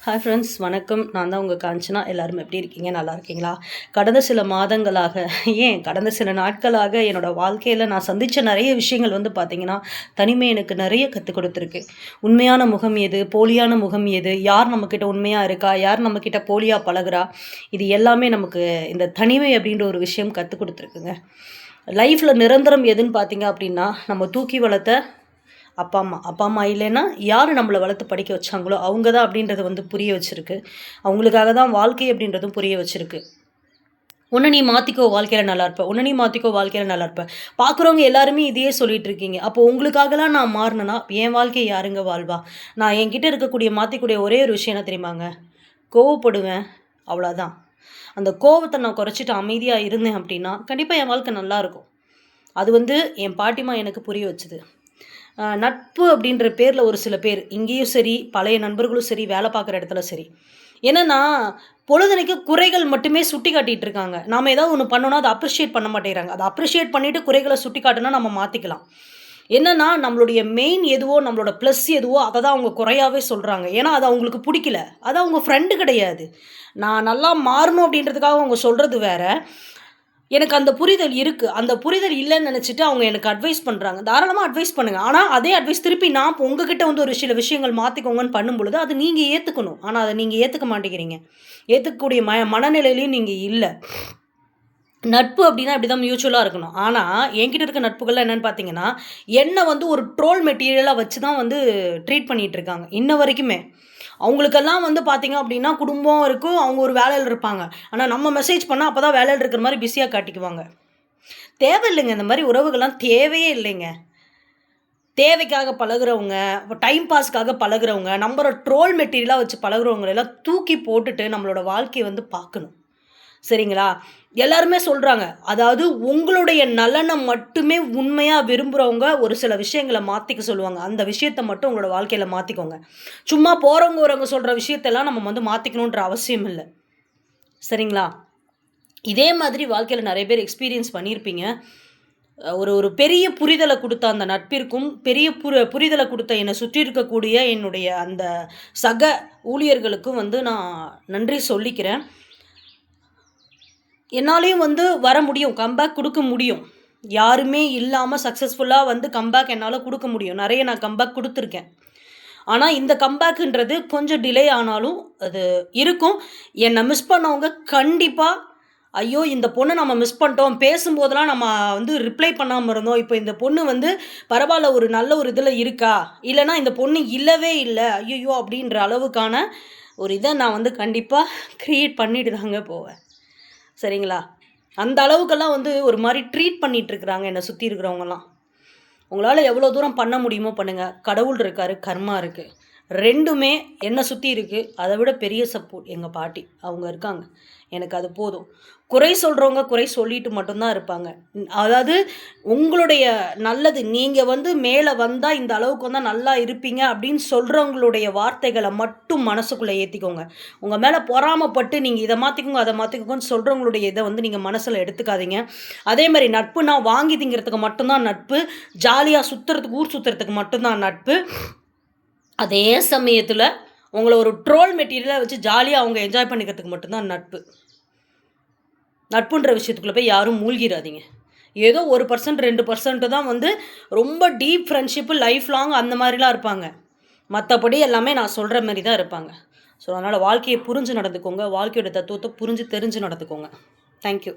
Hi friends, வணக்கம். நான் தான் உங்கள் காஞ்சனா. எல்லோரும் எப்படி இருக்கீங்க? நல்லா இருக்கீங்களா? கடந்த சில மாதங்களாக, கடந்த சில நாட்களாக என்னோடய வாழ்க்கையில் நான் சந்தித்த நிறைய விஷயங்கள் பார்த்திங்கன்னா, தனிமை எனக்கு நிறைய கற்றுக் கொடுத்துருக்கு. உண்மையான முகம் எது, போலியான முகம் எது, யார் நம்மக்கிட்ட உண்மையாக இருக்கா, யார் நம்மக்கிட்ட போலியாக பழகுறா, இது எல்லாமே நமக்கு இந்த தனிமை அப்படின்ற ஒரு விஷயம் கற்றுக் கொடுத்துருக்குங்க. லைஃப்பில் நிரந்தரம் எதுன்னு பார்த்தீங்க அப்படின்னா, நம்ம தூக்கி வளர்த்த அப்பா அம்மா இல்லைன்னா யார் நம்மளை வளர்த்து படிக்க வச்சாங்களோ அவங்க தான் அப்படின்றத புரிய வச்சுருக்கு. அவங்களுக்காக தான் வாழ்க்கை அப்படின்றதும் புரிய வச்சுருக்கு. ஒன்று நீ மாற்றிக்கோ, வாழ்க்கையில் நல்லா இருப்ப. ஒன்று நீ மாற்றிக்கோ, வாழ்க்கையில் நல்லா இருப்ப. பார்க்குறவங்க எல்லாருமே இதையே சொல்லிட்டு இருக்கீங்க. அப்போ உங்களுக்காகலாம் நான் மாறினேன்னா என் வாழ்க்கையை யாருங்க வாழ்வா? நான் என்கிட்ட இருக்கக்கூடிய மாற்றிக்கூடிய ஒரே ஒரு விஷயம் என்ன தெரியுமாங்க? கோவப்படுவேன், அவ்வளோதான். அந்த கோவத்தை நான் குறைச்சிட்டு அமைதியாக இருந்தேன் அப்படின்னா கண்டிப்பாக என் வாழ்க்கை நல்லாயிருக்கும். அது என் பாட்டிமா எனக்கு புரிய வச்சுது. நட்பு அப்படின்ற பேரில் ஒரு சில பேர் இங்கேயும் சரி, பழைய நண்பர்களும் சரி, வேலை பார்க்குற இடத்துல சரி. என்னென்னா பொழுதனைக்கு குறைகள் மட்டுமே சுட்டி காட்டிகிட்டு இருக்காங்க. நாம் ஏதாவது ஒன்று பண்ணோன்னா அதை அப்ரிஷியேட் பண்ண மாட்டேங்கிறாங்க. அதை அப்ரிஷியேட் பண்ணிவிட்டு குறைகளை சுட்டி காட்டினா நம்ம மாற்றிக்கலாம். என்னென்னா நம்மளுடைய மெயின் எதுவோ, நம்மளோட ப்ளஸ் எதுவோ அதை தான் அவங்க குறையாவே சொல்கிறாங்க. ஏன்னா அது அவங்களுக்கு பிடிக்கல. அது அவங்க ஃப்ரெண்டு கிடையாது. நான் நல்லா மாறணும் அப்படின்றதுக்காக அவங்க சொல்கிறது வேற. எனக்கு அந்த புரிதல் இருக்குது. அந்த புரிதல் இல்லைன்னு நினச்சிட்டு அவங்க எனக்கு அட்வைஸ் பண்ணுறாங்க. தாராளமாக அட்வைஸ் பண்ணுங்கள். ஆனால் அதே அட்வைஸ் திருப்பி நான் உங்ககிட்ட ஒரு சில விஷயங்கள் மாற்றிக்கோங்கன்னு பண்ணும்பொழுது அது நீங்கள் ஏற்றுக்கணும். ஆனால் அதை நீங்கள் ஏற்றுக்க மாட்டேங்கிறீங்க. ஏற்றுக்கக்கூடிய மனநிலையிலையும் நீங்கள் இல்லை. நட்பு அப்படின்னா இப்படி தான் மியூச்சுவலாக இருக்கணும். ஆனால் என்கிட்ட இருக்க நட்புகள்லாம் என்னென்னு பார்த்தீங்கன்னா, என்னை ஒரு ட்ரோல் மெட்டீரியலாக வச்சு தான் ட்ரீட் பண்ணிகிட்டு இருக்காங்க இன்ன வரைக்குமே. அவங்களுக்கெல்லாம் பார்த்தீங்க அப்படின்னா குடும்பம் இருக்கும், அவங்க ஒரு வேலையில் இருப்பாங்க. ஆனால் நம்ம மெசேஜ் பண்ணால் அப்போ தான் வேலையில் இருக்கிற மாதிரி பிஸியாக காட்டிக்குவாங்க. தேவையில்லைங்க, இந்த மாதிரி உறவுகள்லாம் தேவையே இல்லைங்க. தேவைக்காக பழகுறவங்க, டைம் பாஸ்க்காக பழகுறவங்க, நம்பரை ட்ரோல் மெட்டீரியலாக வச்சு பழகுறவங்களெல்லாம் தூக்கி போட்டுட்டு நம்மளோட வாழ்க்கையை பார்க்கணும். சரிங்களா? எல்லாருமே சொல்கிறாங்க. அதாவது உங்களுடைய நலனை மட்டுமே உண்மையாக விரும்புகிறவங்க ஒரு சில விஷயங்களை மாற்றிக்க சொல்லுவாங்க. அந்த விஷயத்தை மட்டும் உங்களோட வாழ்க்கையில் மாற்றிக்கோங்க. சும்மா போகிறவங்க வரவங்க சொல்கிற விஷயத்தெல்லாம் நம்ம மாற்றிக்கணுன்ற அவசியம் இல்லை. சரிங்களா? இதே மாதிரி வாழ்க்கையில் நிறைய பேர் எக்ஸ்பீரியன்ஸ் பண்ணியிருப்பீங்க. ஒரு பெரிய புரிதலை கொடுத்த அந்த நட்பிற்கும், பெரிய புரிதலை கொடுத்த என்னை சுற்றி இருக்கக்கூடிய என்னுடைய அந்த சக ஊழியர்களுக்கும் நான் நன்றி சொல்லிக்கிறேன். என்னாலேயும் வர முடியும். கம்பேக் கொடுக்க முடியும். யாருமே இல்லாமல் சக்ஸஸ்ஃபுல்லாக கம்பேக் என்னால் கொடுக்க முடியும். நிறைய நான் கம்பேக் கொடுத்துருக்கேன். ஆனால் இந்த கம்பேக்குன்றது கொஞ்சம் டிலே ஆனாலும் அது இருக்கும். என்னை மிஸ் பண்ணவங்க கண்டிப்பாக, ஐயோ இந்த பொண்ணை நம்ம மிஸ் பண்ணிட்டோம், பேசும்போதெல்லாம் நம்ம ரிப்ளை பண்ணாமல் இருந்தோம், இப்போ இந்த பொண்ணு பரவாயில்ல ஒரு நல்ல ஒரு இதில் இருக்கா, இல்லைனா இந்த பொண்ணு இல்லவே இல்லை ஐயோ அப்படின்ற அளவுக்கான ஒரு இதை நான் கண்டிப்பாக க்ரியேட் பண்ணிட்டு தாங்க போவேன். சரிங்களா? அந்த அளவுக்கெல்லாம் ஒரு மாதிரி ட்ரீட் பண்ணிகிட்ருக்குறாங்க என்னை சுற்றி இருக்கிறவங்கலாம். உங்களால் எவ்வளோ தூரம் பண்ண முடியுமோ பண்ணுங்கள். கடவுள் இருக்கார், கர்மா இருக்குது. ரெண்டுமே என்னை சுற்றி இருக்குது. அதை விட பெரிய சப்போர்ட் எங்கள் பாட்டி அவங்க இருக்காங்க. எனக்கு அது போதும். குறை சொல்கிறவங்க குறை சொல்லிட்டு மட்டும்தான் இருப்பாங்க. அதாவது உங்களுடைய நல்லது நீங்கள் மேலே வந்தால் இந்த அளவுக்கு வந்தால் நல்லா இருப்பீங்க அப்படின்னு சொல்கிறவங்களுடைய வார்த்தைகளை மட்டும் மனசுக்குள்ளே ஏற்றிக்கோங்க. உங்கள் மேலே பொறாமப்பட்டு நீங்கள் இதை மாற்றிக்கோங்க அதை மாற்றிக்கோங்கன்னு சொல்கிறவங்களுடைய இதை நீங்கள் மனசில் எடுத்துக்காதீங்க. அதே மாதிரி நட்புனா வாங்கி திங்கிறதுக்கு மட்டும்தான் நட்பு. ஜாலியாக சுற்றுறதுக்கு ஊர் சுற்றுறதுக்கு மட்டும்தான் நட்பு. அதே சமயத்தில் உங்களை ஒரு ட்ரோல் மெட்டீரியலாக வச்சு ஜாலியாக அவங்க என்ஜாய் பண்ணிக்கிறதுக்கு மட்டும்தான் நட்பு. நட்புன்ற விஷயத்துக்குள்ளே போய் யாரும் மூழ்கிடாதீங்க. ஏதோ 1% 2% தான் ரொம்ப டீப் ஃப்ரெண்ட்ஷிப்பு லைஃப் லாங் அந்த மாதிரிலாம் இருப்பாங்க. மற்றபடி எல்லாமே நான் சொல்கிற மாதிரி தான் இருப்பாங்க. ஸோ அதனால் வாழ்க்கையை புரிஞ்சு நடந்துக்கோங்க. வாழ்க்கையோட தத்துவத்தை புரிஞ்சு தெரிஞ்சு நடந்துக்கோங்க. தேங்க்யூ.